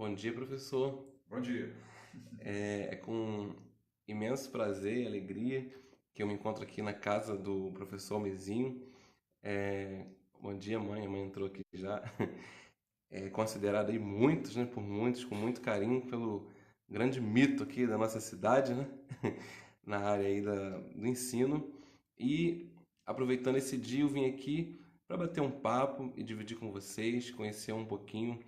Bom dia, professor. Bom dia. É com imenso prazer e alegria que eu me encontro aqui na casa do professor Mezinho. É, bom dia, mãe. A mãe entrou aqui já. É considerado aí muitos, né, por muitos, com muito carinho, pelo grande mito aqui da nossa cidade, né, na área aí do ensino. E aproveitando esse dia, eu vim aqui para bater um papo e dividir com vocês, conhecer um pouquinho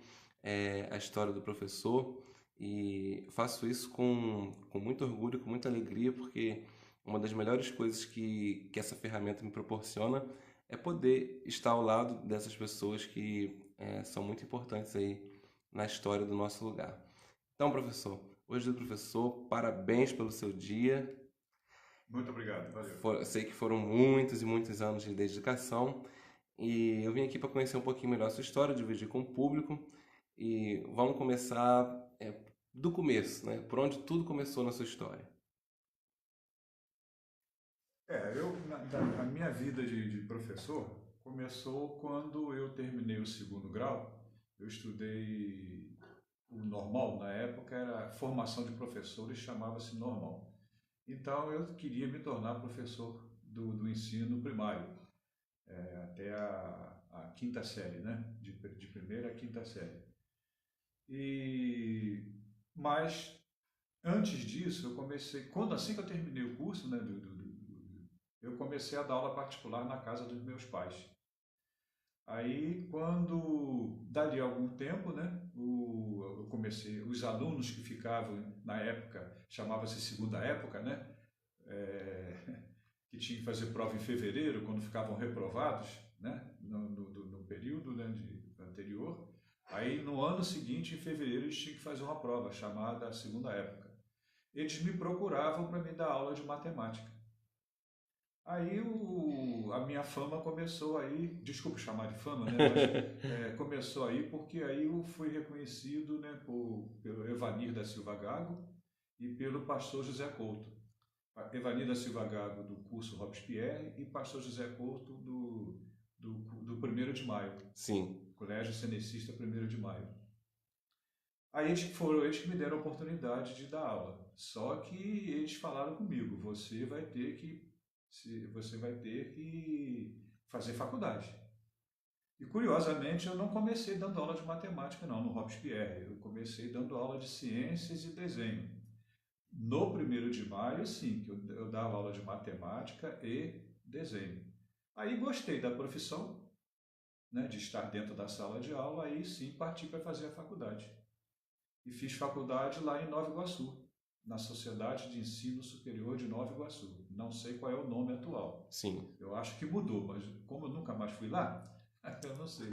a história do professor. E faço isso com muito orgulho, com muita alegria, porque uma das melhores coisas que essa ferramenta me proporciona é poder estar ao lado dessas pessoas que são muito importantes aí na história do nosso lugar. Então, professor, hoje do professor, parabéns pelo seu dia. Muito obrigado, valeu. Sei que foram muitos e muitos anos de dedicação e eu vim aqui para conhecer um pouquinho melhor a sua história, dividir com o público e vamos começar do começo, né? Por onde tudo começou na sua história. A minha vida de professor começou quando eu terminei o segundo grau. Eu estudei o normal, na época era formação de professores, chamava-se normal. Então eu queria me tornar professor do ensino primário, até a quinta série, né? De primeira a quinta série. E, mas antes disso, eu comecei, assim que eu terminei o curso, né, eu comecei a dar aula particular na casa dos meus pais. Aí, quando dali algum tempo, né, eu comecei, os alunos que ficavam na época, chamava-se segunda época, né, que tinha que fazer prova em fevereiro, quando ficavam reprovados, né, no período, né, anterior. Aí, no ano seguinte, em fevereiro, eles tinham que fazer uma prova chamada segunda época. Eles me procuravam para me dar aula de matemática. Aí a minha fama começou aí, desculpa chamar de fama, né? Mas começou aí porque aí eu fui reconhecido, né, pelo Evanir da Silva Gago e pelo pastor José Couto. Evanir da Silva Gago do curso Robespierre e pastor José Couto do 1º de Maio, Sim. Colégio Cenecista 1º de Maio. Aí foram eles que me deram a oportunidade de dar aula. Só que eles falaram comigo, você vai ter que fazer faculdade. E curiosamente eu não comecei dando aula de matemática não, no Robespierre. Eu comecei dando aula de ciências e desenho. No 1º de Maio, sim, que eu dava aula de matemática e desenho. Aí gostei da profissão, né, de estar dentro da sala de aula, aí sim parti para fazer a faculdade. E fiz faculdade lá em Nova Iguaçu, na Sociedade de Ensino Superior de Nova Iguaçu. Não sei qual é o nome atual. Sim. Eu acho que mudou, mas como eu nunca mais fui lá, eu não sei.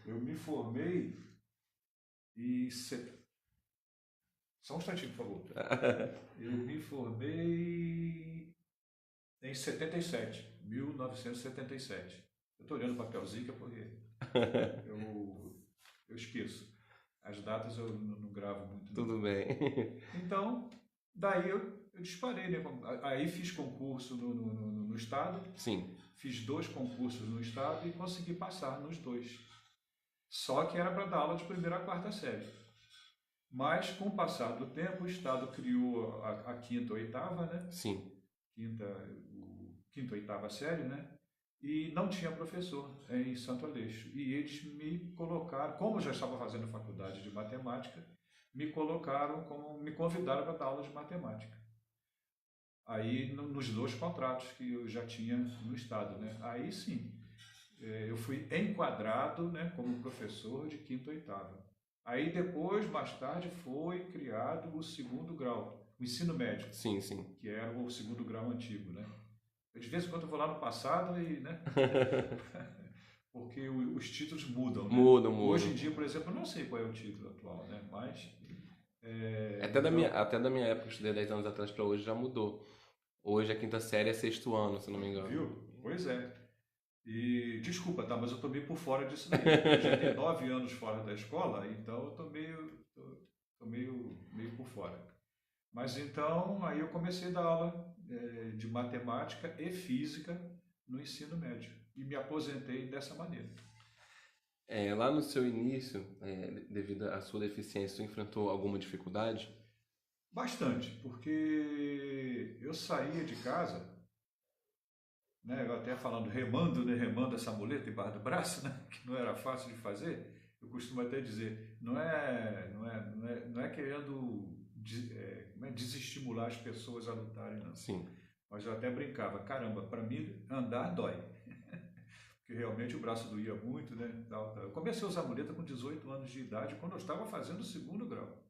Eu me formei e... Só um instantinho, por favor. Eu me formei em 77, 1977. Eu estou olhando o papelzinho que é porque eu esqueço. As datas eu não gravo muito, não. Tudo bem. Então, daí eu disparei, né? Aí fiz concurso no estado, Sim. fiz 2 concursos no estado e consegui passar nos 2. Só que era para dar aula de primeira a quarta série. Mas com o passar do tempo, o estado criou a quinta ou oitava, né? Sim. Quinta ou oitava série, né? E não tinha professor em Santo Aleixo. E eles me colocaram, como eu já estava fazendo faculdade de matemática, me convidaram para dar aula de matemática. Aí nos 2 contratos que eu já tinha no estado, né? Aí sim, eu fui enquadrado, né, como professor de quinta ou oitava. Aí depois, mais tarde, foi criado o segundo grau, o ensino médio, Sim, sim. que era o segundo grau antigo, né? De vez em quando eu vou lá no passado e, né? Porque os títulos mudam, né? Mudam, Hoje mudam. em dia, por exemplo, eu não sei qual é o título atual, né? Mas Até da minha época, eu estudei 10 anos atrás para hoje, já mudou. Hoje a quinta série é sexto ano, se não me engano. viu? Pois é. E desculpa, tá? Mas eu tô meio por fora disso daí. Eu já tenho 9 anos fora da escola, então eu tô meio por fora. Mas então aí eu comecei a dar aula de matemática e física no ensino médio e me aposentei dessa maneira. Lá no seu início, devido à sua deficiência, você enfrentou alguma dificuldade? Bastante, porque eu saía de casa, né, eu até falando remando, né, remando essa muleta embaixo do braço, né, que não era fácil de fazer, eu costumo até dizer, não é querendo como é, desestimular as pessoas a lutarem, não. Sim. Mas eu até brincava, caramba, para mim andar dói. Porque realmente o braço doía muito, né? Tal, tal. Eu comecei a usar muleta com 18 anos de idade, quando eu estava fazendo o segundo grau.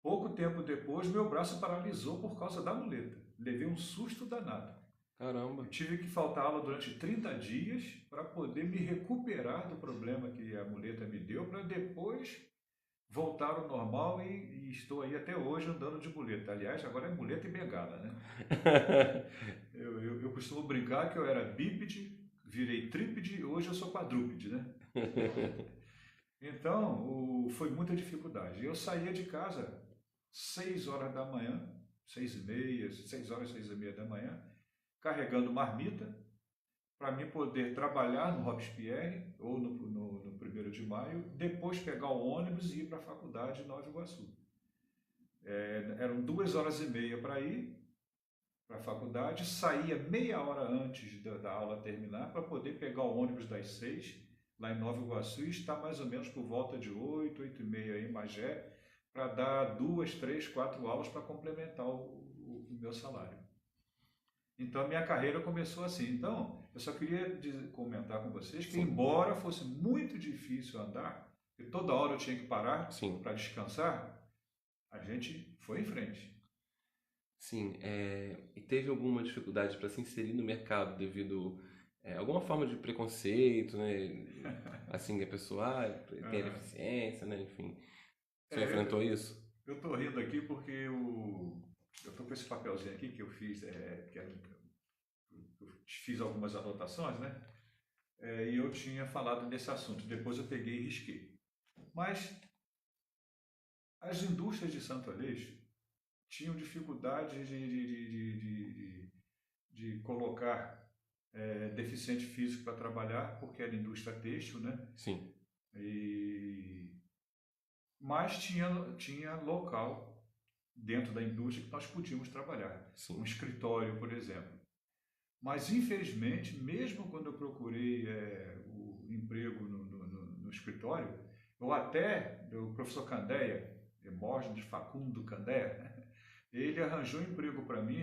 Pouco tempo depois, meu braço paralisou por causa da muleta. Levei um susto danado. Caramba. Eu tive que faltar aula durante 30 dias para poder me recuperar do problema que a muleta me deu, para depois voltar ao normal e estou aí até hoje andando de muleta. Aliás, agora é muleta e bengala, né? Eu costumo brincar que eu era bípede, virei trípede, hoje eu sou quadrúpede, né? Então, foi muita dificuldade. Eu saía de casa 6 horas da manhã, 6h30, 6 horas, 6h30 da manhã, carregando marmita, para mim poder trabalhar no Robespierre ou no 1º de Maio, depois pegar o ônibus e ir para a faculdade em Nova Iguaçu. Eram 2 horas e meia para ir para a faculdade, saía meia hora antes da aula terminar para poder pegar o ônibus das 6 lá em Nova Iguaçu e estar mais ou menos por volta de 8, 8h30 em Magé, para dar 2, 3, 4 aulas para complementar o meu salário. Então, a minha carreira começou assim. Então, eu só queria comentar com vocês que, Sim. embora fosse muito difícil andar, e toda hora eu tinha que parar Sim. para descansar, a gente foi em frente. Sim, e teve alguma dificuldade para se inserir no mercado devido a alguma forma de preconceito, né? Assim, a pessoa tem deficiência, né? Enfim, você enfrentou isso? Eu estou rindo aqui porque eu estou com esse papelzinho aqui que eu fiz, eu fiz algumas anotações, né? E eu tinha falado nesse assunto. Depois eu peguei e risquei. Mas as indústrias de Santo Aleixo tinham dificuldade de colocar deficiente físico para trabalhar, porque era indústria têxtil, né? Sim. Mas tinha local dentro da indústria que nós podíamos trabalhar. Sim. Um escritório, por exemplo. Mas, infelizmente, mesmo quando eu procurei o emprego no escritório, o professor Candeia, Hermógenes Facundo Candeia, ele arranjou emprego para mim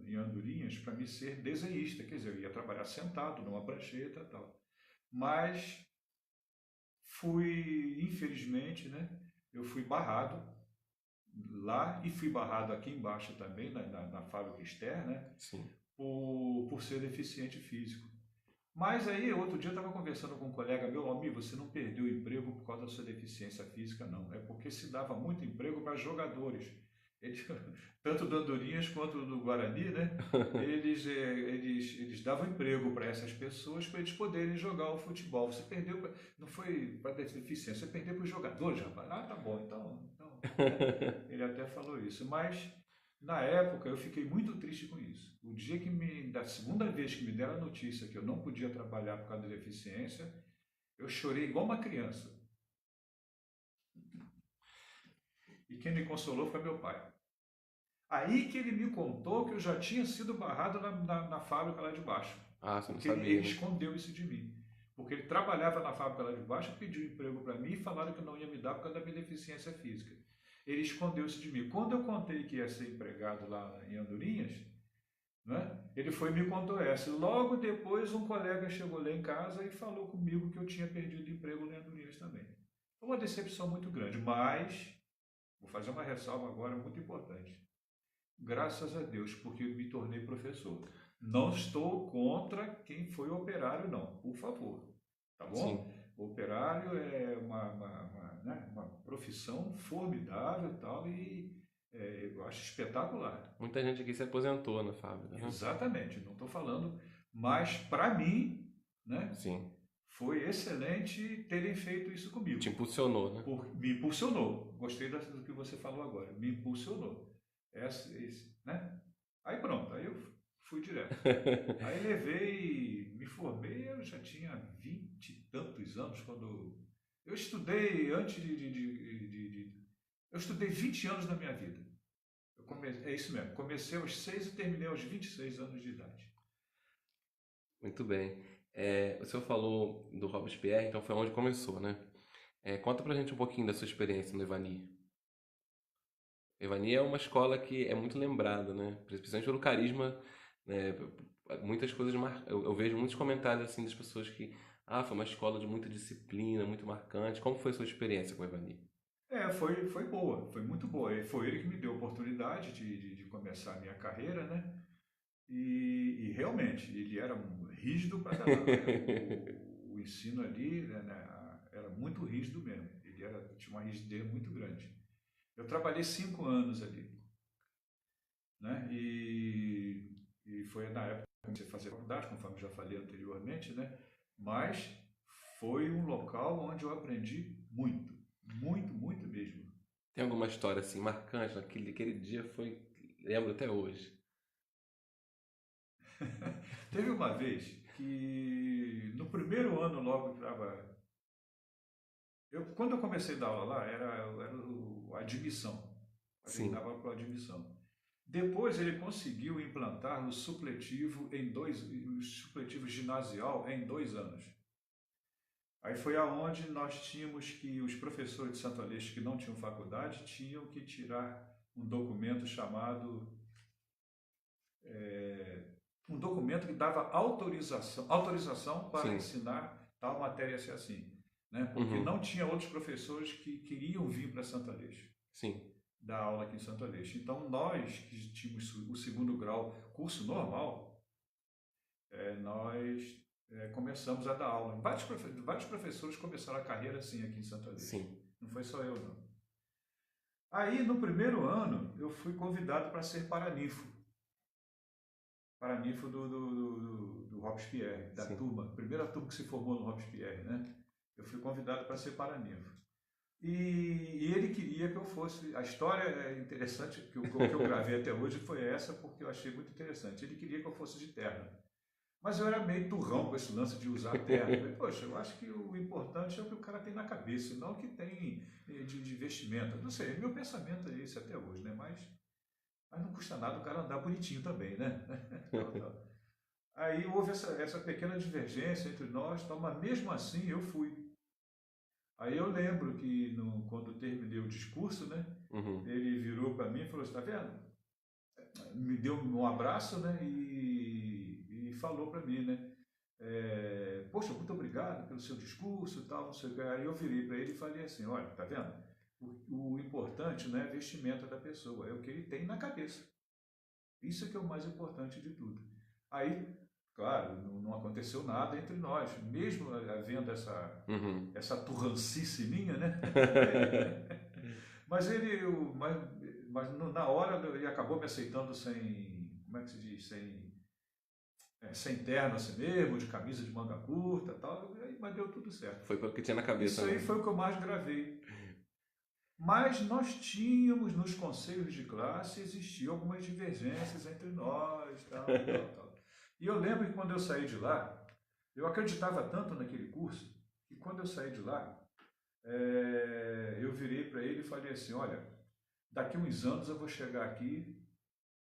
em Andorinhas para me ser desenhista, quer dizer, eu ia trabalhar sentado numa prancheta e tal. Mas infelizmente, né, eu fui barrado lá e fui barrado aqui embaixo também, na fábrica externa, né, Sim. por ser deficiente físico. Mas aí, outro dia eu estava conversando com um colega meu, amigo, você não perdeu o emprego por causa da sua deficiência física, não. É porque se dava muito emprego para jogadores. Tanto do Andorinhas quanto do Guarani, né? Eles davam emprego para essas pessoas para eles poderem jogar o futebol. Você perdeu, não foi para deficiência, você perdeu para os jogadores, rapaz. Ah, tá bom, então. Ele até falou isso. Mas na época eu fiquei muito triste com isso. O dia da segunda vez que me deram a notícia que eu não podia trabalhar por causa da deficiência, eu chorei igual uma criança. E quem me consolou foi meu pai. Aí que ele me contou que eu já tinha sido barrado na fábrica lá de baixo. Ah, você não porque sabia, ele né? escondeu isso de mim. Porque ele trabalhava na fábrica lá de baixo, pediu emprego para mim e falaram que não ia me dar por causa da minha deficiência física. Ele escondeu isso de mim. Quando eu contei que ia ser empregado lá em Andorinhas, né, ele foi e me contou essa. Logo depois, um colega chegou lá em casa e falou comigo que eu tinha perdido emprego em Andorinhas também. Foi uma decepção muito grande, mas vou fazer uma ressalva agora muito importante. Graças a Deus, porque eu me tornei professor. Não estou contra quem foi operário, não. Por favor. Tá bom? Sim. O operário é uma profissão formidável e tal, e eu acho espetacular. Muita gente aqui se aposentou na fábrica, né? Exatamente, não estou falando, mas para mim, né, Sim. foi excelente terem feito isso comigo. Te impulsionou, né? Me impulsionou. Gostei do que você falou agora. Me impulsionou. Né? Aí pronto, aí eu fui direto. Aí levei, me formei, eu já tinha 20, 20 e tantos anos, quando eu estudei eu estudei 20 anos da minha vida. É isso mesmo, comecei aos 6 e terminei aos 26 anos de idade. Muito bem. O senhor falou do Robespierre, então foi onde começou, né? Conta pra gente um pouquinho da sua experiência no Evani. Evani é uma escola que é muito lembrada, né? Principalmente pelo carisma, né? Muitas coisas eu vejo muitos comentários assim das pessoas que foi uma escola de muita disciplina, muito marcante. Como foi a sua experiência com o Evani? Foi boa, foi muito boa. E foi ele que me deu a oportunidade de começar a minha carreira, né? E realmente, ele era rígido para caramba, né? O ensino ali, né, era muito rígido mesmo. Tinha uma rigidez muito grande. Eu trabalhei 5 anos ali, né? E foi na época que comecei a fazer faculdade, conforme já falei anteriormente, né? Mas foi um local onde eu aprendi muito, muito, muito mesmo. Tem alguma história assim marcante naquele dia lembro até hoje. Teve uma vez que no primeiro ano logo que estava. Quando eu comecei a dar aula lá, era a admissão. A gente Sim. dava para admissão. Depois ele conseguiu implantar o supletivo o supletivo ginasial em 2 anos. Aí foi aonde nós tínhamos que os professores de Santo Aleixo que não tinham faculdade tinham que tirar um documento chamado um documento que dava autorização para Sim. ensinar tal matéria assim, né? Porque Uhum. não tinha outros professores que queriam vir para Santo Aleixo. Sim. Dar aula aqui em Santo Aleixo. Então nós que tínhamos o segundo grau, curso normal, nós começamos a dar aula. Vários professores começaram a carreira assim aqui em Santo Aleixo. Sim. Não foi só eu não. Aí no primeiro ano eu fui convidado para ser paraninfo do Robespierre, da Sim. turma, primeira turma que se formou no Robespierre, né? Eu fui convidado para ser paraninfo. E ele queria que eu fosse. A história é interessante, que eu gravei até hoje foi essa, porque eu achei muito interessante. Ele queria que eu fosse de terno. Mas eu era meio turrão com esse lance de usar terno. Eu falei, poxa, eu acho que o importante é o que o cara tem na cabeça, não o que tem de vestimenta. Não sei, meu pensamento é esse até hoje, né? Mas não custa nada o cara andar bonitinho também, né? Aí houve essa pequena divergência entre nós, mas mesmo assim eu fui. Aí eu lembro que quando terminei o discurso, né? Uhum. Ele virou para mim e falou: "Você está vendo?" Me deu um abraço, né? E falou para mim, né? Poxa, muito obrigado pelo seu discurso e tal, não sei o que. Aí eu virei para ele e falei assim: olha, tá vendo? O importante não é a vestimenta da pessoa, é o que ele tem na cabeça. Isso é que é o mais importante de tudo. Aí, claro, não aconteceu nada entre nós, mesmo havendo essa turrancice minha, né? Mas na hora ele acabou me aceitando sem, como é que se diz, sem terno assim mesmo, de camisa de manga curta e tal, mas deu tudo certo. Foi o que tinha na cabeça. Isso aí foi o que eu mais gravei. Mas nós tínhamos, nos conselhos de classe, existiam algumas divergências entre nós, tal. E eu lembro que quando eu saí de lá, eu acreditava tanto naquele curso, que quando eu saí de lá, eu virei para ele e falei assim, olha, daqui uns anos eu vou chegar aqui,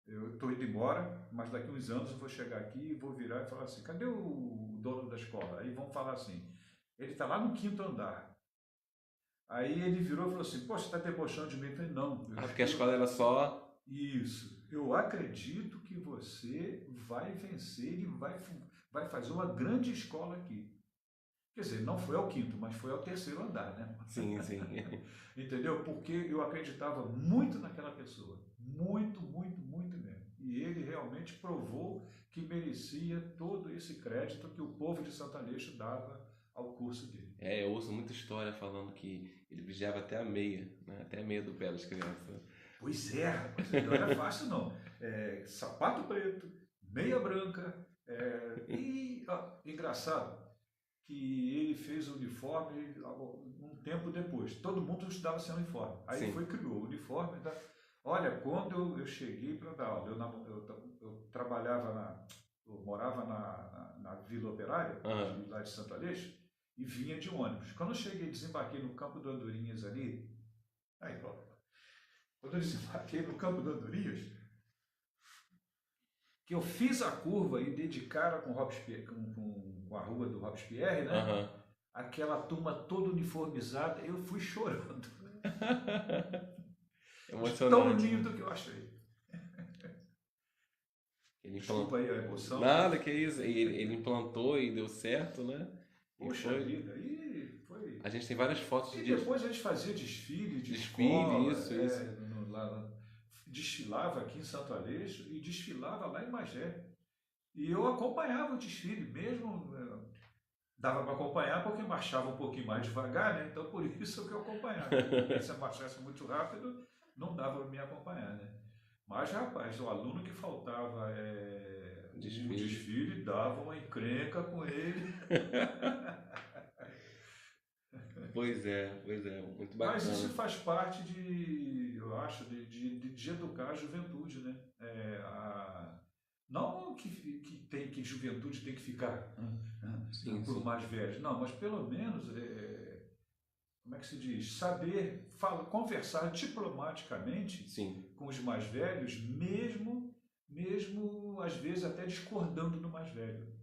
eu estou indo embora, mas daqui uns anos eu vou chegar aqui e vou virar e falar assim, cadê o dono da escola? Aí vão falar assim, ele está lá no 5º andar. Aí ele virou e falou assim, poxa, você está debochando de mim? Eu falei, não. Porque a escola era só... Isso. Eu acredito que você vai vencer e vai fazer uma grande escola aqui. Quer dizer, não foi ao 5º, mas foi ao 3º andar, né? Sim, sim. Entendeu? Porque eu acreditava muito naquela pessoa. Muito, muito, muito mesmo. E ele realmente provou que merecia todo esse crédito que o povo de Santo Aleixo dava ao curso dele. Eu ouço muita história falando que ele vigiava até a meia, né? Até a meia do pé das crianças. Pois é, rapaz, não era fácil não. Sapato preto, meia branca, engraçado que ele fez o uniforme um tempo depois. Todo mundo estudava sem uniforme. Aí Sim. ele criou o uniforme. Tá? Olha, quando eu cheguei para dar aula, eu trabalhava eu morava na Vila Operária, lá de Santo Aleixo, e vinha de ônibus. Quando eu cheguei, desembarquei no Campo do Andorinhas ali, aí pronto. Quando eu desembarquei no Campo do Andorinhas, que eu fiz a curva e dei de cara com, Robespierre, com a rua do Robespierre, né? Aham. Aquela turma toda uniformizada, eu fui chorando. De tão Emocionante, né? lindo que eu achei. Ele Desculpa implantou. aí a emoção, mas, Nada, que isso. Ele implantou e deu certo, né? E poxa foi. vida, e foi. A gente tem várias fotos E de depois a gente fazia desfile de desfile, escola, isso. desfilava aqui em Santo Aleixo e desfilava lá em Magé. E eu acompanhava o desfile, mesmo dava para acompanhar porque marchava um pouquinho mais devagar, né? Então por isso que eu acompanhava. Porque se eu marchasse muito rápido, não dava para me acompanhar, né? Mas, rapaz, o aluno que faltava o Desfile. desfile dava uma encrenca com ele. Pois é, muito Mas isso bacana. faz parte eu acho, de educar a juventude, né? Não que juventude tem que ficar Sim, por sim. mais velhos, não, mas pelo menos, como é que se diz? Saber conversar diplomaticamente Sim. com os mais velhos, mesmo às vezes até discordando do mais velho.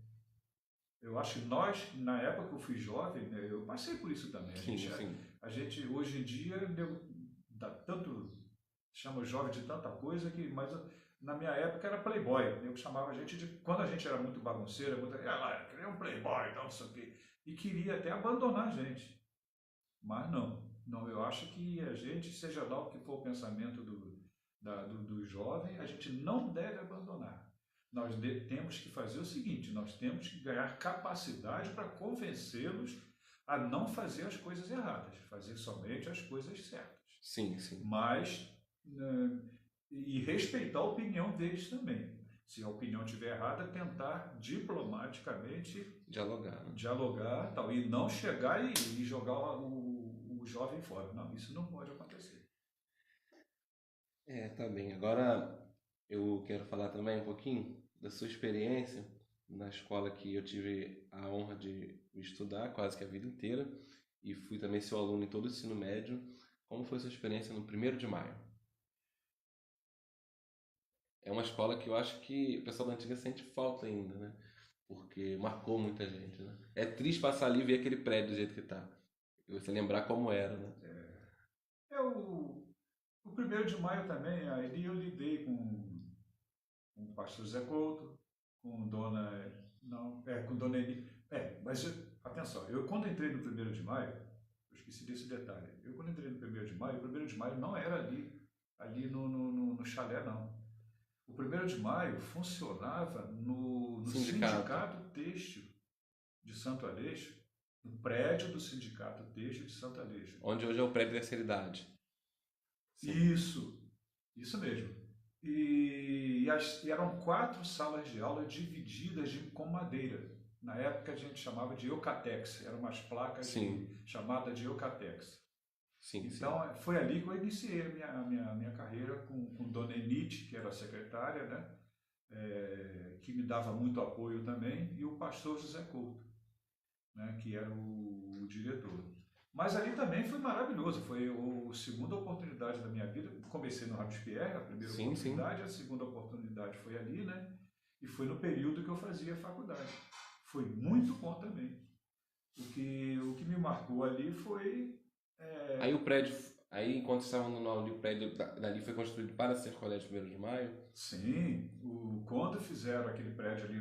Eu acho que nós, na época que eu fui jovem, né, eu passei por isso também. Sim, sim. A gente hoje em dia dá tanto, chama jovem de tanta coisa que, mas na minha época era playboy. Eu chamava a gente de, quando a gente era muito bagunceiro, eu queria um playboy, então não sei o quê, e queria até abandonar a gente. Mas não, eu acho que a gente, seja lá o que for o pensamento do jovem, a gente não deve abandonar. Temos que fazer o seguinte: nós temos que ganhar capacidade para convencê-los a não fazer as coisas erradas, fazer somente as coisas certas. Sim, sim. Mas, e respeitar a opinião deles também. Se a opinião estiver errada, tentar diplomaticamente Dialogar, né? dialogar tal, e não chegar e jogar o jovem fora. Não, isso não pode acontecer. É, tá bem. Agora eu quero falar também um pouquinho da sua experiência na escola que eu tive a honra de estudar quase que a vida inteira e fui também seu aluno em todo o ensino médio. Como foi sua experiência no 1º de Maio? É uma escola que eu acho que o pessoal da antiga sente falta ainda, né? Porque marcou muita gente, né? É triste passar ali e ver aquele prédio do jeito que tá. E você lembrar como era, né? O 1º de Maio também, aí eu lidei com o pastor Zé Couto, com dona. Não, com dona Eni. Mas atenção, eu quando entrei no 1º de Maio, eu esqueci desse detalhe. Eu quando entrei no 1º de Maio, o 1º de Maio não era ali no chalé, não. O 1º de Maio funcionava no Sindicato. Sindicato Têxtil de Santo Aleixo, no prédio do Sindicato Têxtil de Santo Aleixo. Onde hoje é o prédio da terceira idade. Sim. Isso mesmo. E eram 4 salas de aula divididas com madeira. Na época a gente chamava de Eucatex, eram umas placas Sim. chamada de Eucatex. Sim, sim. Então foi ali que eu iniciei a minha carreira com Dona Enite, que era a secretária, né? Que me dava muito apoio também, e o pastor José Couto, né? Que era o diretor. Mas ali também foi maravilhoso, foi a segunda oportunidade da minha vida. Comecei no Robespierre, a primeira Sim, sim. oportunidade, a segunda oportunidade foi ali, né? E foi no período que eu fazia faculdade. Foi muito bom também. O que me marcou ali foi. Aí o prédio, aí enquanto estavam no ali, o prédio dali foi construído para ser colégio 1º de Maio. Sim, quando fizeram aquele prédio ali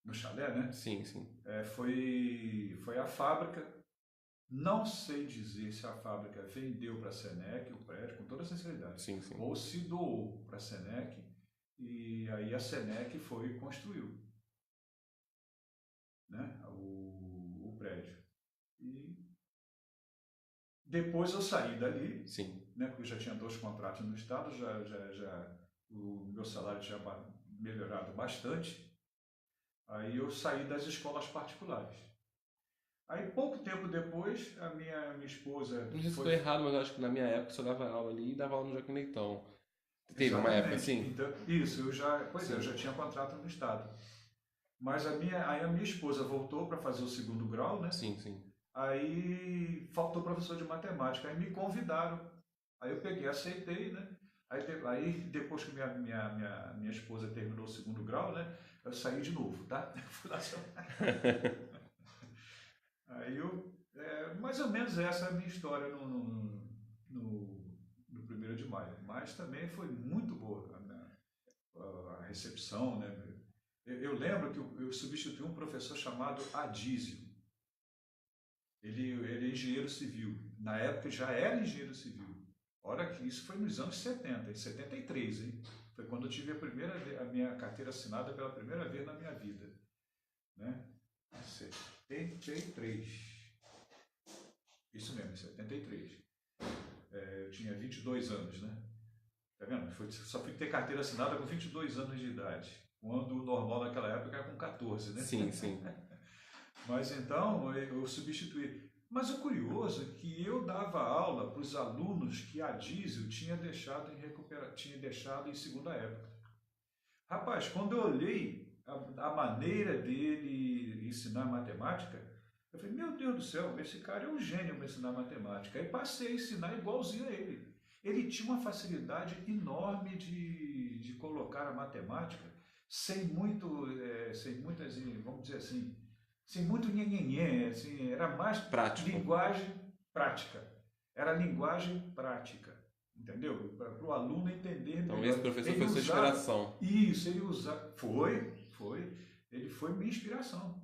no chalé, né? Sim, sim. Foi a fábrica. Não sei dizer se a fábrica vendeu para a Senec o prédio, com toda sinceridade, Sim, sim. ou se doou para a Senec, e aí a Senec foi e construiu, né, o prédio. E depois eu saí dali, Sim. né, porque eu já tinha 2 contratos no estado, o meu salário tinha melhorado bastante. Aí eu saí das escolas particulares. Aí pouco tempo depois, a minha esposa Não sei se estou foi. errado, mas eu acho que na minha época eu só dava aula ali e dava aula no Joaquim Leitão. Teve uma época Exatamente. assim? Então, isso, eu Sim. já tinha contrato no estado. Mas aí a minha esposa voltou para fazer o segundo grau, né? Sim, sim. Aí faltou professor de matemática, aí me convidaram. Aí eu peguei, aceitei, né? Aí depois que minha esposa terminou o segundo grau, né? Eu saí de novo, tá? Fui lá Aí mais ou menos essa é a minha história no 1º de maio. Mas também foi muito boa a recepção, né? Eu lembro que eu substituí um professor chamado Adísio. Ele é engenheiro civil. Na época já era engenheiro civil. Olha que isso foi nos anos 70, em 73, hein? Foi quando eu tive a minha carteira assinada pela primeira vez na minha vida, né? 73. Isso mesmo, 73. Eu tinha 22 anos, né? Tá vendo? Só fui ter carteira assinada com 22 anos de idade, quando o normal naquela época era com 14, né? Sim, sim. Mas então eu substituí. Mas o curioso é que eu dava aula para os alunos que a Diesel tinha deixado em segunda época. Rapaz, quando eu olhei a maneira dele ensinar matemática, eu falei, meu Deus do céu, esse cara é um gênio para ensinar matemática. Aí passei a ensinar igualzinho a ele. Ele tinha uma facilidade enorme de colocar a matemática sem muitas, vamos dizer assim, sem muito nhenhenhê, assim, era mais Prático. linguagem prática. Era linguagem prática, entendeu? Para o aluno entender Então melhor. esse professor Ele foi sua usava inspiração. isso, ele usava. Foi. Ele foi minha inspiração.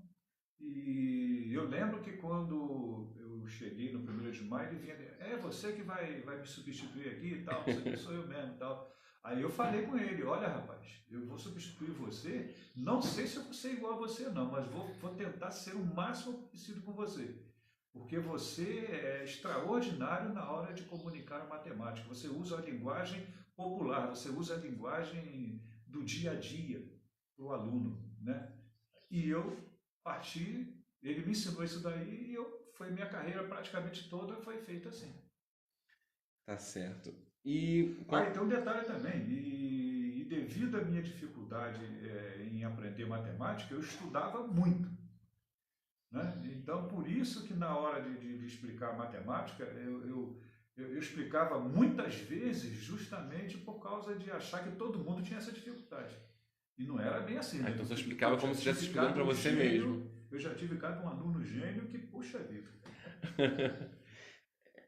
E eu lembro que quando eu cheguei no 1º de maio, ele vinha, você que vai me substituir aqui e tal, não sei o que, sou eu mesmo e tal. Aí eu falei com ele, olha rapaz, eu vou substituir você, não sei se eu vou ser igual a você não, mas vou tentar ser o máximo parecido com você. Porque você é extraordinário na hora de comunicar a matemática. Você usa a linguagem popular, você usa a linguagem do dia a dia para o aluno, né? E eu parti, ele me ensinou isso daí e foi minha carreira praticamente toda foi feita assim. Tá certo. E Ah, e tem um detalhe também, e devido à minha dificuldade em aprender matemática, eu estudava muito. Né? Então, por isso que na hora de explicar matemática, eu explicava muitas vezes justamente por causa de achar que todo mundo tinha essa dificuldade. E não era bem assim, né? então você explicava como se estivesse tive explicando cada para um você gênio, mesmo. eu já tive cada um aluno gênio que, puxa vida.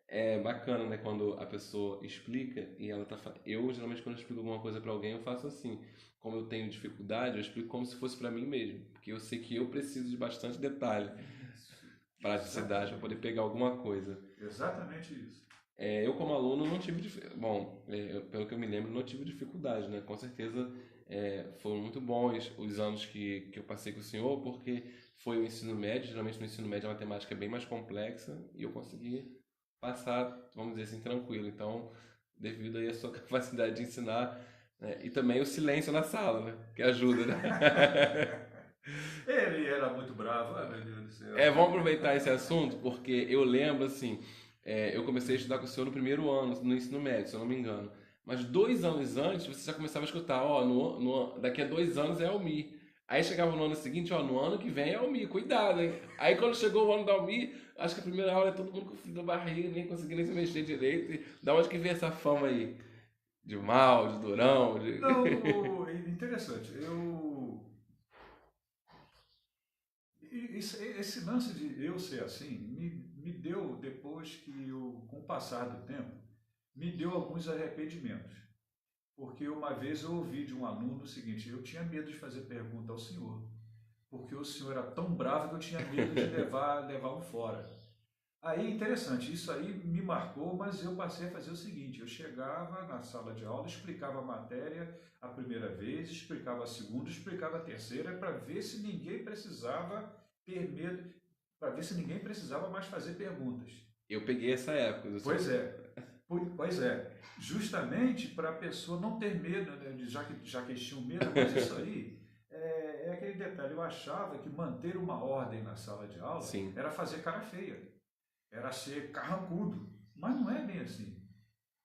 É bacana, né, quando a pessoa explica e ela tá. Eu geralmente quando eu explico alguma coisa para alguém, eu faço assim. Como eu tenho dificuldade, eu explico como se fosse para mim mesmo, porque eu sei que eu preciso de bastante detalhe, praticidade para poder Exatamente. pegar alguma coisa. Exatamente isso. Eu como aluno não tive, bom, pelo que eu me lembro, não tive dificuldade, né? Com certeza foram muito bons os anos que eu passei com o senhor, porque foi o ensino médio, geralmente no ensino médio a matemática é bem mais complexa e eu consegui passar, vamos dizer assim, tranquilo. Então, devido aí à sua capacidade de ensinar, né? E também o silêncio na sala, né? Que ajuda, né? Ele era muito bravo, meu Deus do céu. Vamos aproveitar esse assunto, porque eu lembro, assim, eu comecei a estudar com o senhor no primeiro ano, no ensino médio, se eu não me engano. Mas 2 anos antes, você já começava a escutar, ó, daqui a 2 anos é Almir. Aí chegava no ano seguinte, ó, no ano que vem é Almir, cuidado, hein? Aí quando chegou o ano da Almir, acho que a primeira aula é todo mundo com frio da barriga, nem conseguia nem se mexer direito. E da onde que veio essa fama aí? De mal, de durão, de... Não, interessante. Esse lance de eu ser assim me deu, depois que com o passar do tempo, me deu alguns arrependimentos. Porque uma vez eu ouvi de um aluno o seguinte: eu tinha medo de fazer pergunta ao senhor, porque o senhor era tão bravo que eu tinha medo de levar um fora. Aí, interessante, isso aí me marcou, mas eu passei a fazer o seguinte: eu chegava na sala de aula, explicava a matéria a primeira vez, explicava a segunda, explicava a terceira, para ver se ninguém precisava ter medo, para ver se ninguém precisava mais fazer perguntas. Eu peguei essa época do Pois senhor. é, pois é, justamente para a pessoa não ter medo, né, já que eles tinham medo, mas isso aí é aquele detalhe. Eu achava que manter uma ordem na sala de aula Sim. era fazer cara feia, era ser carrancudo, mas não é bem assim.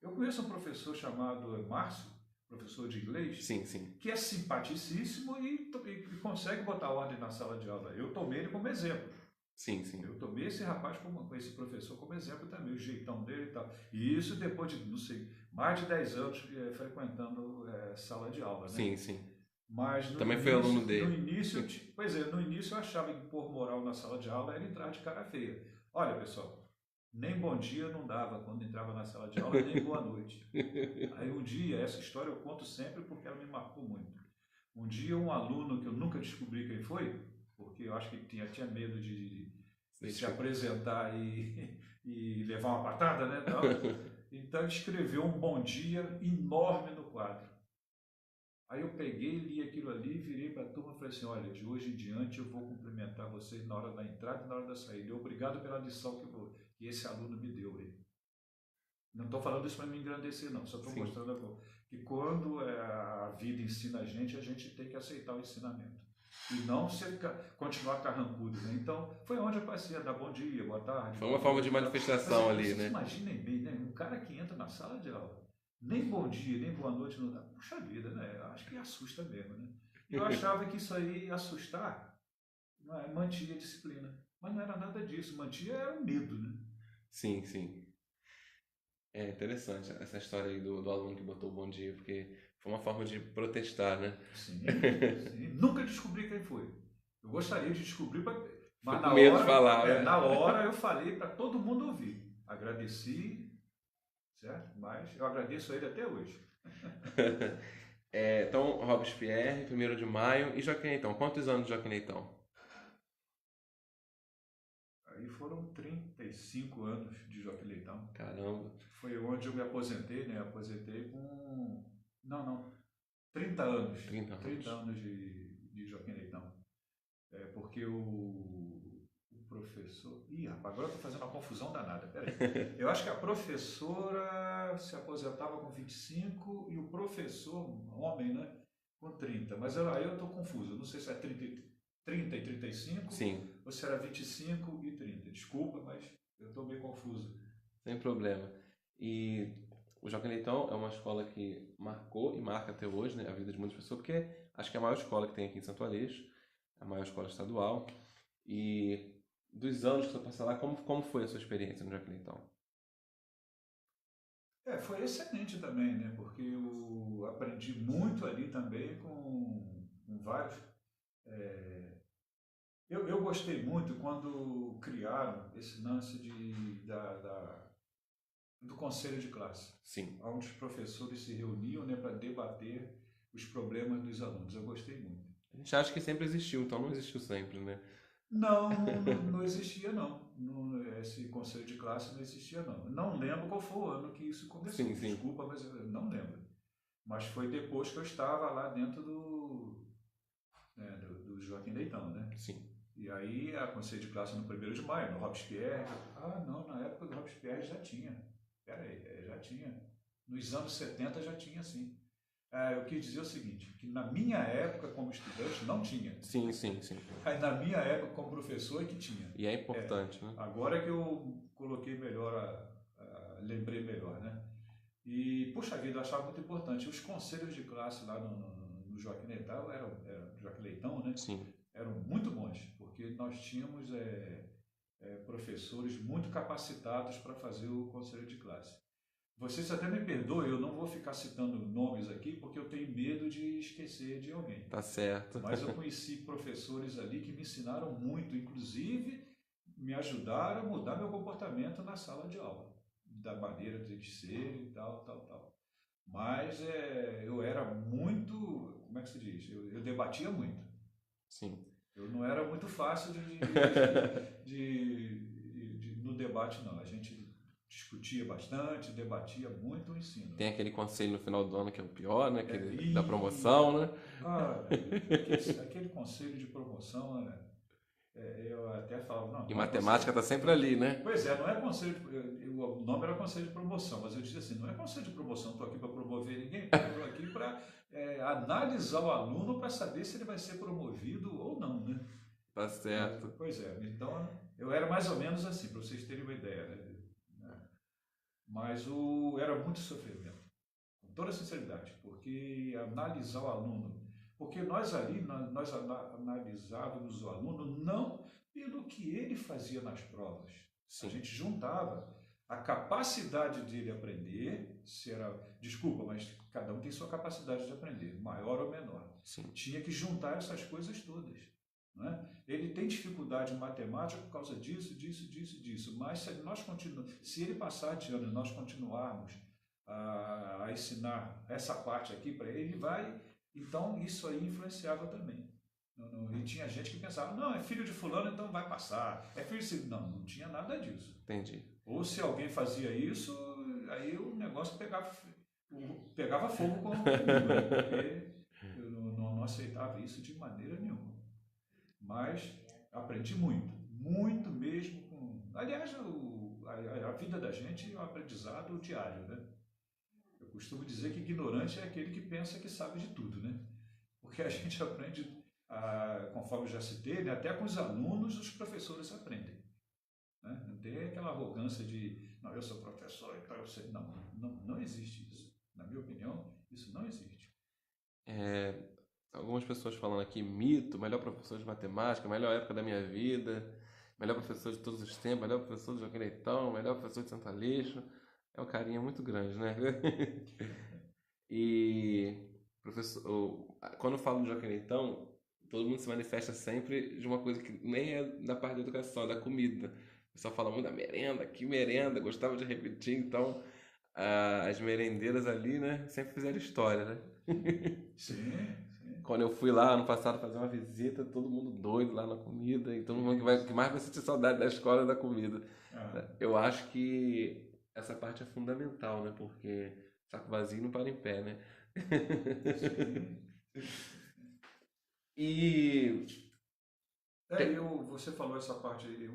Eu conheço um professor chamado Márcio. professor de inglês, Sim, sim. que é simpaticíssimo e consegue botar ordem na sala de aula. Eu tomei ele como exemplo. Sim, sim. Eu tomei esse rapaz, esse professor como exemplo também, o jeitão dele e tal. E isso depois de, não sei, mais de 10 anos frequentando sala de aula, né? Sim, sim. Mas Também foi aluno dele. No início eu achava que pôr moral na sala de aula era entrar de cara feia. Olha, pessoal, nem bom dia não dava quando entrava na sala de aula, nem boa noite. Aí um dia, essa história eu conto sempre porque ela me marcou muito. Um dia um aluno que eu nunca descobri quem foi, porque eu acho que tinha medo de se apresentar e levar uma patada, né? Tal. Então ele escreveu um bom dia enorme no quadro. Aí eu peguei, li aquilo ali, virei para a turma e falei assim, olha, de hoje em diante eu vou cumprimentar vocês na hora da entrada e na hora da saída. E obrigado pela lição que esse aluno me deu aí. Não estou falando isso para me engrandecer, não. Só estou mostrando que quando a vida ensina a gente tem que aceitar o ensinamento. E não continuar carrancudo, né? Então, foi onde eu passei a dar bom dia, boa tarde. Foi uma forma de manifestação ali, né? Vocês imaginem bem, né? Um cara que entra na sala de aula, nem bom dia, nem boa noite não dá. Puxa vida, né? Eu acho que assusta mesmo, né? E eu achava que isso aí ia assustar, mantinha a disciplina. Mas não era nada disso, mantinha era o medo, né? Sim, sim. É interessante essa história aí do aluno que botou o bom dia, porque foi uma forma de protestar, né? Sim, sim. Nunca descobri quem foi. Eu gostaria de descobrir, mas com medo de falar, né? na hora eu falei para todo mundo ouvir. Agradeci, certo? Mas eu agradeço a ele até hoje. Então, Robespierre, 1º de maio e Joaquim Leitão. Quantos anos de Joaquim Leitão? Aí foram 35 anos de Joaquim Leitão. Caramba. Foi onde eu me aposentei, né? Aposentei com... Não. 30 anos. 30 anos de Joaquim Leitão. Porque o professor... Ih, rapaz, agora eu estou fazendo uma confusão danada. Peraí. Eu acho que a professora se aposentava com 25 e o professor, homem, né? Com 30. Mas aí eu estou confuso. Eu não sei se é 30 e 35. Sim. Ou se era 25 e 30. Desculpa, mas eu estou meio confuso. Sem problema. E o Joaquim Leitão é uma escola que marcou e marca até hoje, né, a vida de muitas pessoas, porque acho que é a maior escola que tem aqui em Santo Aleixo, a maior escola estadual. E dos anos que você passou lá, como foi a sua experiência no Joaquim Leitão? Foi excelente também, né? Porque eu aprendi muito ali também com vários. Eu gostei muito quando criaram esse lance do conselho de classe. Sim. Onde os professores se reuniam, né, para debater os problemas dos alunos. Eu gostei muito. A gente acha que sempre existiu, então não existiu sempre, né? Não existia não. Esse conselho de classe não existia não. Não lembro qual foi o ano que isso começou. Sim, sim. Desculpa, mas eu não lembro. Mas foi depois que eu estava lá dentro do Joaquim Leitão, né? Sim. E aí a conselho de classe no 1º de maio, no Robespierre. Não, na época do Robespierre já tinha. Peraí, já tinha. Nos anos 70 já tinha, sim. Eu quis dizer o seguinte, que na minha época como estudante não tinha. Sim. Aí na minha época como professor é que tinha. E é importante, né? Agora que eu coloquei melhor, lembrei melhor, né? E, puxa vida, eu achava muito importante. Os conselhos de classe lá no Joaquim Leitão, Joaquim Leitão, né? Sim. Eram muito bons, porque nós tínhamos professores muito capacitados para fazer o conselho de classe. Vocês até me perdoem, eu não vou ficar citando nomes aqui, porque eu tenho medo de esquecer de alguém. Tá certo. Mas eu conheci professores ali que me ensinaram muito, inclusive me ajudaram a mudar meu comportamento na sala de aula, da maneira de ser e tal. Mas eu era muito, como é que se diz? Eu debatia muito. Sim. Eu não era muito fácil no debate, não. A gente discutia bastante, debatia muito o ensino. Tem aquele conselho no final do ano que é o pior, né? Da promoção, né? Aquele conselho de promoção, né? Eu até falava, não. E matemática está sempre ali, né? Pois é, não é conselho. O nome era conselho de promoção, mas eu dizia assim, não é conselho de promoção, estou aqui para promover ninguém, estou aqui para analisar o aluno para saber se ele vai ser promovido ou não, né? Tá certo. Pois é, então eu era mais ou menos assim, para vocês terem uma ideia, né? Mas era muito sofrimento. toda sinceridade, porque analisar o aluno, porque nós ali, nós analisávamos o aluno não pelo que ele fazia nas provas. A Sim, gente juntava a capacidade dele aprender, se era, desculpa, mas cada um tem sua capacidade de aprender, maior ou menor. sim, Tinha que juntar essas coisas todas. Né? Ele tem dificuldade em matemática por causa disso, disso, disso, disso. Mas se ele passar de ano e nós continuarmos a ensinar essa parte aqui para ele, ele vai. Então isso aí influenciava também. E tinha gente que pensava, não, é filho de fulano, então vai passar. É filho de... Não, não tinha nada disso. entendi. Ou se alguém fazia isso, aí o negócio pegava fogo comigo, né? Porque eu não aceitava isso de maneira nenhuma. Mas aprendi muito, muito mesmo. Aliás, a vida da gente é um aprendizado diário, né? Eu costumo dizer que ignorante é aquele que pensa que sabe de tudo, né? Porque a gente aprende, conforme eu já citei, né? Até com os alunos, os professores aprendem. Né? Não tem aquela arrogância de, não, eu sou professor, então eu sei. Não, não existe isso. Na minha opinião, isso não existe. É, algumas pessoas falando aqui, mito, melhor professor de matemática, melhor época da minha vida, melhor professor de todos os tempos, melhor professor de Joaquim Leitão, melhor professor de Santo Aleixo. É um carinho muito grande, né? E professor, quando eu falo de Joaquim Leitão, todo mundo se manifesta sempre de uma coisa que nem é da parte da educação, é da comida. O pessoal fala muito da merenda, que merenda, gostava de repetir, então as merendeiras ali, né, sempre fizeram história, né? Sim, sim. Quando eu fui lá ano passado fazer uma visita, todo mundo doido lá na comida, e todo mundo que Isso. mais vai sentir saudade da escola é da comida. Ah, Eu acho que essa parte é fundamental, né? Porque saco vazio não para em pé, né? sim. E Você falou essa parte aí,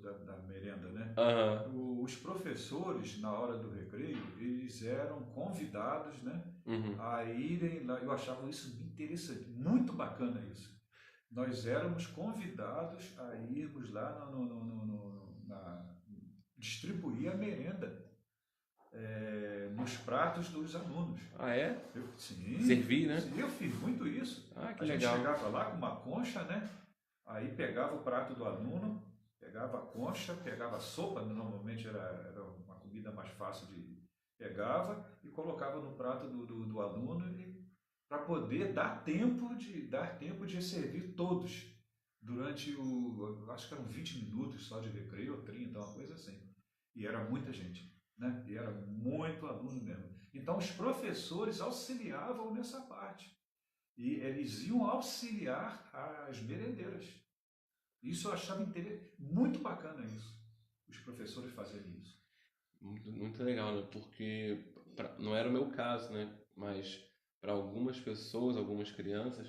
da merenda, né? aham, Os professores, na hora do recreio, eles eram convidados, né, uhum. a irem lá. Eu achava isso interessante, muito bacana isso. Nós éramos convidados a irmos lá distribuir a merenda nos pratos dos alunos. Ah, é? Sim, Servir, né? sim, eu fiz muito isso. Ah, que A gente legal. chegava lá com uma concha, né? Aí pegava o prato do aluno, pegava a concha, pegava a sopa, normalmente era uma comida mais fácil de... Pegava e colocava no prato do aluno para poder dar tempo de servir todos durante acho que eram 20 minutos só de recreio, ou 30, uma coisa assim. E era muita gente, né? E era muito aluno mesmo. Então os professores auxiliavam nessa parte. E eles iam auxiliar as merendeiras. Isso eu achava muito bacana isso. Os professores fazerem isso. Muito, muito legal, né? Porque não era o meu caso, né? Mas para algumas pessoas, algumas crianças,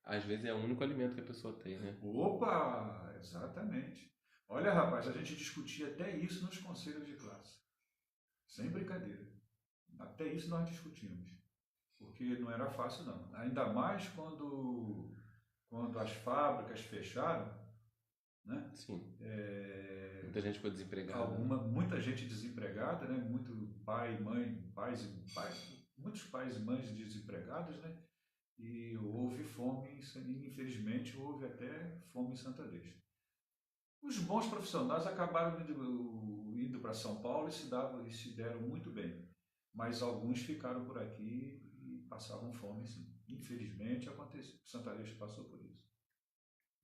às vezes é o único alimento que a pessoa tem, né? Opa, exatamente. Olha, rapaz, a gente discutia até isso nos conselhos de classe. Sem brincadeira. Até isso nós discutimos. Porque não era fácil, não. Ainda mais quando as fábricas fecharam, né? Sim. É, Muita gente ficou desempregada, né? muita gente desempregada, né? Muito pai, mãe, muitos pais e mães desempregados, né? E houve fome, infelizmente houve até fome em Santa Luz. Os bons profissionais acabaram indo para São Paulo e se deram muito bem, mas alguns ficaram por aqui e passavam fome, sim. Infelizmente aconteceu. Santa Luz passou por isso.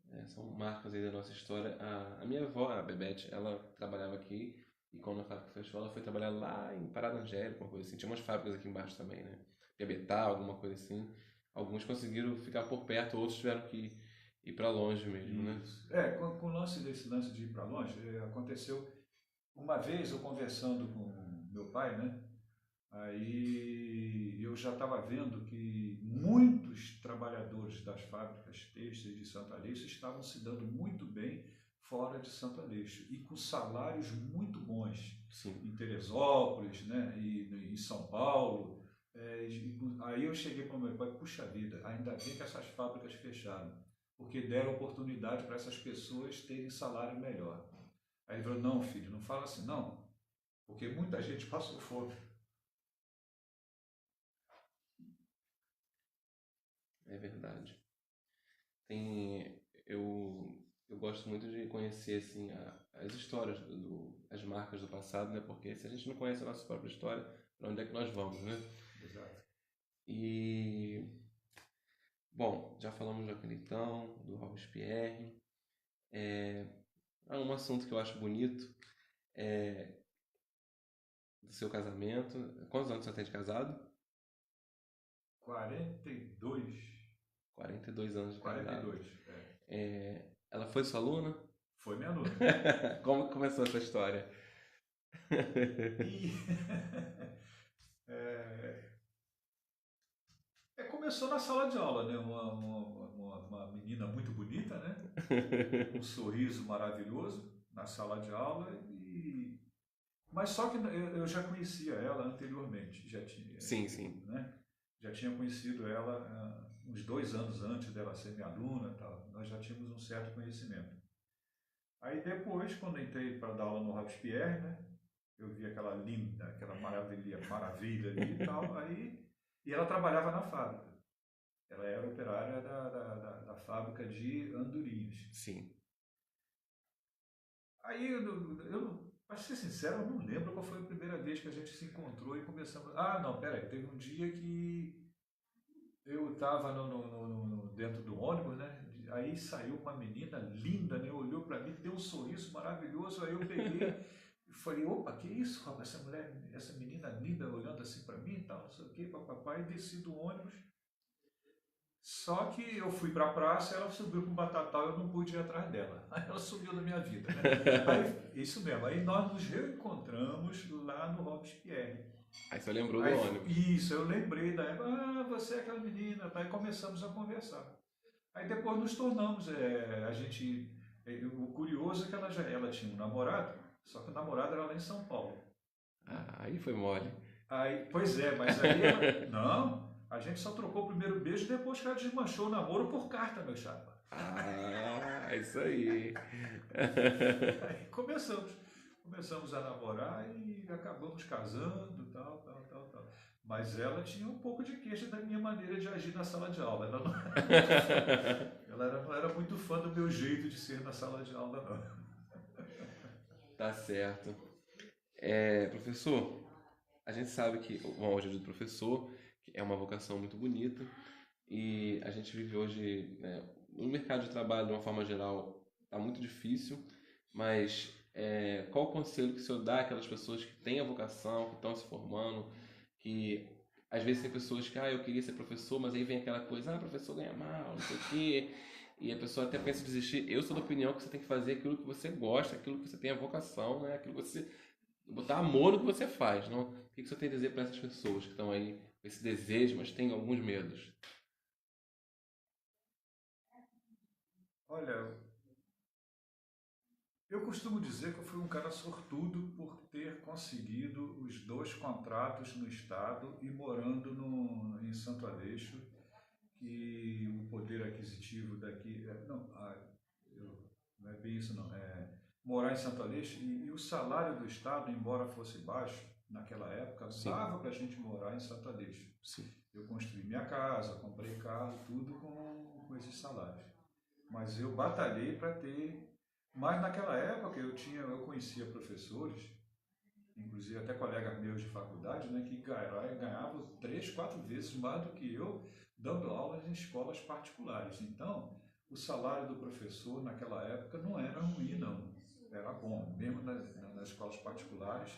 É, são marcas aí da nossa história. A minha avó, a Bebete, ela trabalhava aqui e quando a fábrica fechou, ela foi trabalhar lá em Parada Angélica, uma coisa assim. Tinha umas fábricas aqui embaixo também, né? Piabetá, alguma coisa assim. Alguns conseguiram ficar por perto, outros tiveram que ir para longe mesmo, né? Isso. Com o desse lance de ir para longe, aconteceu uma vez eu conversando com meu pai, né? Aí eu já estava vendo que muitos trabalhadores das fábricas têxteis de Santo Aleixo estavam se dando muito bem fora de Santo Aleixo e com salários muito bons Sim. em Teresópolis, né, e em São Paulo. Aí eu cheguei para o meu pai, puxa vida, ainda bem que essas fábricas fecharam, porque deram oportunidade para essas pessoas terem salário melhor. Aí ele falou, não filho, não fala assim não, porque muita gente passou fome. É verdade. Tem, eu gosto muito de conhecer assim as histórias as marcas do passado, né? Porque se a gente não conhece a nossa própria história, para onde é que nós vamos, né? Exato. E bom, já falamos do Aquilitão, do Robespierre. Há um assunto que eu acho bonito é do seu casamento. Quantos anos você tem de casado? 42. 42 anos de casado. 42, é. Ela foi sua aluna? Foi minha aluna. Como começou essa história? E é, começou na sala de aula, né? Uma menina muito bonita, né? Um sorriso maravilhoso na sala de aula. Mas só que eu já conhecia ela anteriormente, já tinha, Sim, sim. né? Já tinha conhecido ela uns 2 anos antes dela ser minha aluna, tal. Nós já tínhamos um certo conhecimento. Aí depois, quando entrei para dar aula no Robespierre, né? Eu vi aquela linda, aquela maravilha ali e tal. E ela trabalhava na fábrica. Ela era operária da fábrica de andorinhas. Sim. Aí para ser sincero, eu não lembro qual foi a primeira vez que a gente se encontrou e começamos. Ah, não, peraí, teve um dia que eu estava dentro do ônibus, né? Aí saiu uma menina linda, né? Olhou para mim, deu um sorriso maravilhoso. Aí eu peguei e falei: opa, que isso, rapaz? Essa mulher, essa menina linda olhando assim para mim e tal, não sei o quê, papapá. E desci do ônibus. Só que eu fui para a praça, ela subiu para o Batatal, eu não pude ir atrás dela. Aí ela sumiu da minha vida, né? Aí, isso mesmo, aí nós nos reencontramos lá no Robespierre. Aí você lembrou do Aí, ônibus. isso, eu lembrei da época, você é aquela menina, tá? Aí começamos a conversar. Aí depois nos tornamos, o curioso é que ela tinha um namorado, só que o namorado era lá em São Paulo. Ah, aí foi mole. Aí, pois é, mas aí ela, não, a gente só trocou o primeiro beijo depois que ela desmanchou o namoro por carta, meu chapa. Ah, isso aí. Aí começamos a namorar e acabamos casando, tal, tal, tal, tal. Mas ela tinha um pouco de queixa da minha maneira de agir na sala de aula. Ela não era muito fã do meu jeito de ser na sala de aula, não. Tá certo. Professor, a gente sabe que hoje do professor que é uma vocação muito bonita e a gente vive hoje, né, no mercado de trabalho de uma forma geral está muito difícil, mas qual o conselho que o senhor dá àquelas pessoas que têm a vocação, que estão se formando, que às vezes tem pessoas que, eu queria ser professor, mas aí vem aquela coisa, professor ganha mal, não sei o quê, e a pessoa até pensa em desistir. Eu sou da opinião que você tem que fazer aquilo que você gosta, aquilo que você tem a vocação, né? Aquilo que você botar amor no que você faz, não? O que você tem a dizer para essas pessoas que estão aí com esse desejo, mas têm alguns medos? Olha, eu costumo dizer que eu fui um cara sortudo por ter conseguido os 2 contratos no Estado e morando em Santo Aleixo, que o poder aquisitivo daqui. Não é bem isso não. Morar em Santo Aleixo e o salário do Estado, embora fosse baixo, naquela época, Sim, dava para a gente morar em Santo Aleixo. sim, Eu construí minha casa, comprei carro, tudo com esses salários. Mas eu batalhei para ter. Mas naquela época eu conhecia professores, inclusive até colegas meus de faculdade, né, que ganhavam 3, 4 vezes mais do que eu dando aulas em escolas particulares. Então, o salário do professor naquela época não era ruim, não. Era bom, mesmo nas escolas particulares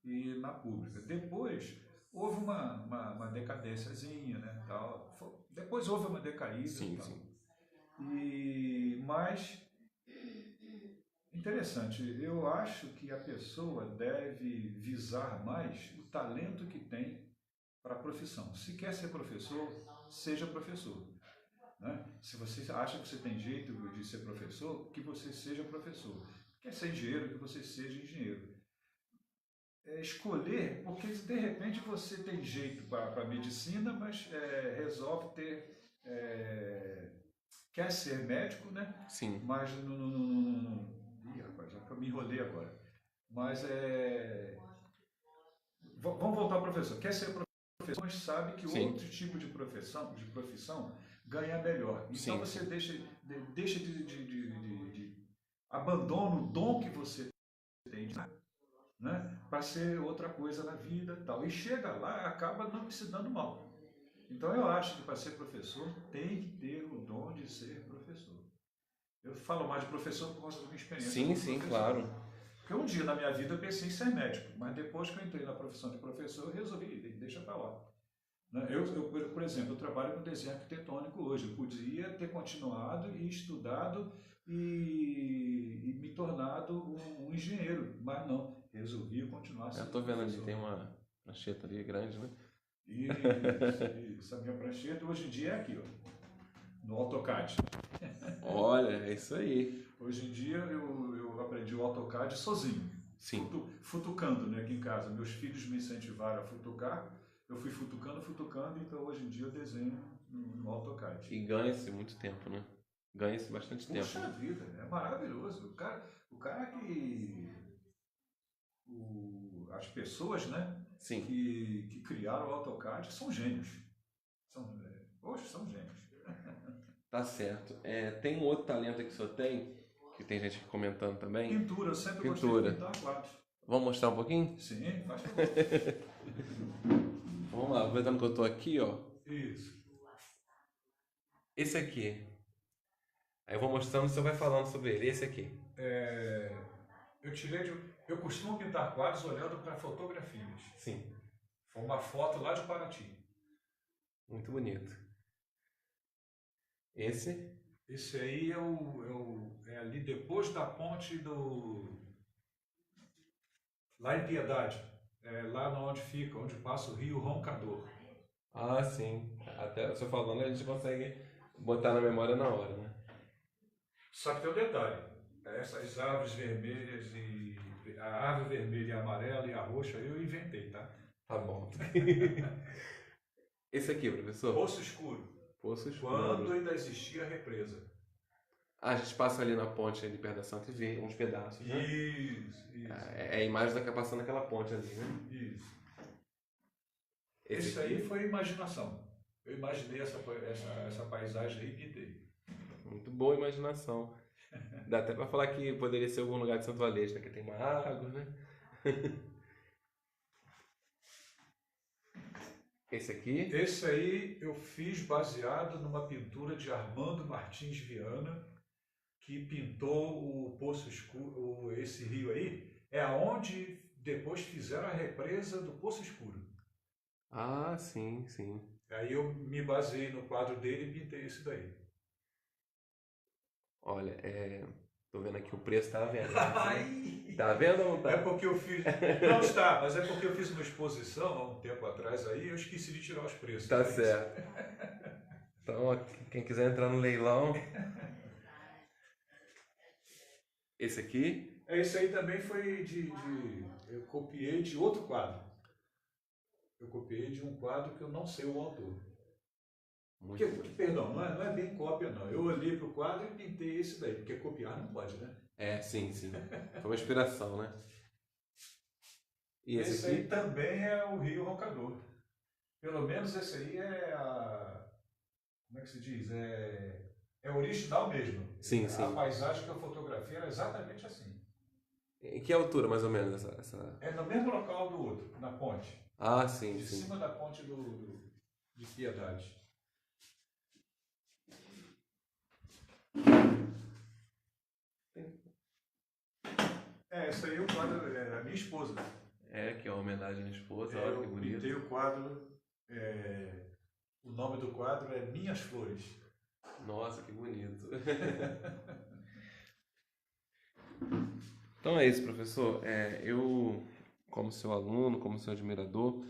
e na pública. Depois houve uma decadênciazinha, né, tal. Depois houve uma decaída, sim, tal. sim. Mas interessante, eu acho que a pessoa deve visar mais o talento que tem para a profissão. Se quer ser professor, seja professor. Né? Se você acha que você tem jeito de ser professor, que você seja professor. Quer ser engenheiro, que você seja engenheiro. Escolher, porque de repente você tem jeito para medicina, mas resolve ter. Quer ser médico, né? Sim. Mas Ih, rapaz, já que eu me enrolei agora. Mas vamos voltar ao professor. Quer ser profissões sabe que Sim, outro tipo de profissão ganha melhor. Então sim, você sim. deixa de abandona o dom que você tem, né, para ser outra coisa na vida, tal. E chega lá, acaba não se dando mal. Então eu acho que para ser professor tem que ter o dom de ser professor. Eu falo mais de professor por causa da minha experiência Sim, como sim, professor. claro. Porque um dia na minha vida eu pensei em ser médico, mas depois que eu entrei na profissão de professor, eu resolvi, deixa para lá. Né? Por exemplo, eu trabalho com desenho arquitetônico hoje. Eu podia ter continuado e estudado e me tornado um engenheiro, mas não, resolvi continuar Eu sendo tô vendo ali, professor. tem uma prancheta ali grande, né? Isso. A minha prancheta hoje em dia é aqui, ó, no AutoCAD. Olha, é isso aí. Hoje em dia eu aprendi o AutoCAD sozinho, Sim. futucando, né, aqui em casa. Meus filhos me incentivaram a futucar, eu fui futucando, então hoje em dia eu desenho no AutoCAD. E ganha-se muito tempo, né? Ganha-se bastante tempo, Puxa né? vida, é maravilhoso. O cara as pessoas, né, Sim, que criaram o AutoCAD são gênios. Poxa, são gênios. tá certo. É, tem um outro talento que o senhor tem, que tem gente comentando também. Pintura, eu sempre gostei de Pintura. pintar quadros. Vamos mostrar um pouquinho? Sim, faz favor. Vamos lá, aproveitando que eu tô aqui, ó. Isso. Esse aqui. Aí eu vou mostrando, o senhor vai falando sobre ele. Esse aqui. É, eu costumo pintar quadros olhando para fotografias. Sim, Foi uma foto lá de Paraty. muito bonito. Esse? Esse aí é ali depois da ponte do. Lá em Piedade. É lá onde fica, onde passa o rio Roncador. Ah, sim. Até o senhor falando, a gente consegue botar na memória na hora, né? Só que tem um detalhe. Essas árvores vermelhas e. A árvore vermelha e a amarela e a roxa eu inventei, tá? Tá bom. Esse aqui, professor? Poço Escuro. Poço Quando Escuro. ainda existia a represa. Ah, a gente passa ali na ponte ali perto da Santa e vê uns pedaços, né? Isso. É a imagem da passando naquela ponte ali, né? Isso. Esse Esse aqui, aí foi imaginação. Eu imaginei essa paisagem aí e pintei. muito boa imaginação. Dá até pra falar que poderia ser algum lugar de Santo Aleixo, né? Que tem uma água, né? Esse aqui, Esse aí eu fiz baseado numa pintura de Armando Martins Viana, que pintou o Poço Escuro, esse rio aí, é aonde depois fizeram a represa do Poço Escuro. ah, sim, sim. Aí eu me baseei no quadro dele e pintei esse daí. Olha, tô vendo aqui o preço, tá vendo? Ai! Tá vendo ou não É tá? porque eu fiz. Não está, mas é porque eu fiz uma exposição há um tempo atrás aí e eu esqueci de tirar os preços. Tá É isso. certo. Então, ó, quem quiser entrar no leilão, esse aqui, Esse aí também foi eu copiei de outro quadro. Eu copiei de um quadro que eu não sei o autor. muito bonito. Perdão, não é bem cópia, não. Eu olhei para o quadro e pintei esse daí, porque copiar não pode, né? É, sim, sim. Foi uma inspiração, né? E esse Esse aí aqui? também é o Rio Roncador. Pelo menos esse aí é a. Como é que se diz? É original mesmo. Sim, A sim. paisagem que eu fotografei era exatamente assim. Em que altura, mais ou menos, essa... É no mesmo local do outro, na ponte. Ah, sim, De sim. cima da ponte de Piedade. Esse aí é o quadro, é a minha esposa. É, que é uma homenagem à esposa, É, olha que eu bonito. pintei o quadro, o nome do quadro é Minhas Flores. Nossa, que bonito. Então é isso, professor. Eu, como seu aluno, como seu admirador,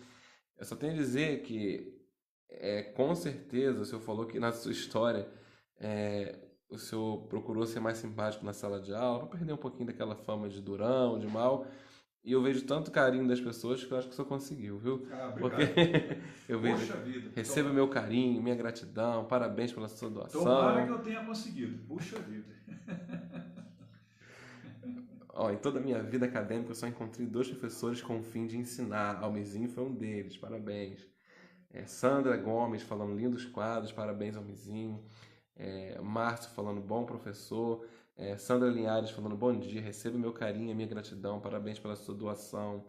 eu só tenho a dizer que, com certeza, o senhor falou que na sua história o senhor procurou ser mais simpático na sala de aula, para perder um pouquinho daquela fama de durão, de mal. E eu vejo tanto carinho das pessoas que eu acho que o senhor conseguiu, viu? Ah, Porque obrigado. eu vejo, Poxa vida. receba meu carinho, minha gratidão, parabéns pela sua Tomara que doação. eu tenha conseguido. Puxa vida. Ó, em toda a minha vida acadêmica, eu só encontrei dois professores com o fim de ensinar. Almezinho foi um deles, parabéns. Sandra Gomes falando lindos quadros, parabéns ao Mizinho. Márcio falando bom professor. Sandra Linhares falando bom dia, receba meu carinho e minha gratidão, parabéns pela sua doação.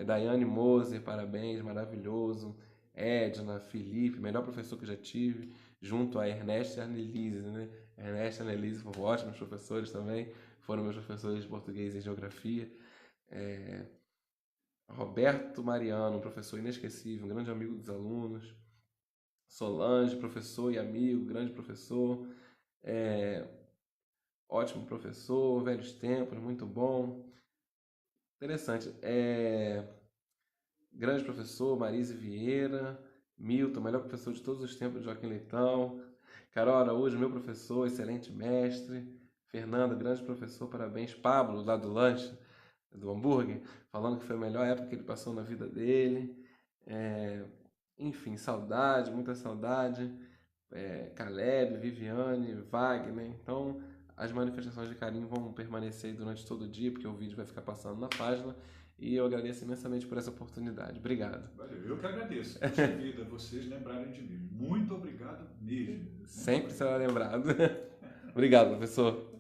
Daiane Moser, parabéns, maravilhoso. Edna, Felipe, melhor professor que eu já tive, junto a Ernesto e a Annelise, né? Ernesto e a Annelise foram ótimos professores também, foram meus professores de português e geografia. Roberto Mariano, um professor inesquecível, um grande amigo dos alunos. Solange, professor e amigo, grande professor. Ótimo professor, velhos tempos, muito bom. Interessante. Grande professor, Marise Vieira. Milton, melhor professor de todos os tempos, Joaquim Leitão. Carol Araújo, meu professor, excelente mestre. Fernando, grande professor, parabéns. Pablo, lá do lanche, do hambúrguer, falando que foi a melhor época que ele passou na vida dele. Enfim, saudade, muita saudade. Caleb, Viviane, Wagner. Então, as manifestações de carinho vão permanecer durante todo o dia, porque o vídeo vai ficar passando na página. E eu agradeço imensamente por essa oportunidade. Obrigado. Valeu, eu que agradeço. Poxa vida, vocês lembrarem de mim. Muito obrigado mesmo. Sempre será lembrado. Obrigado, professor.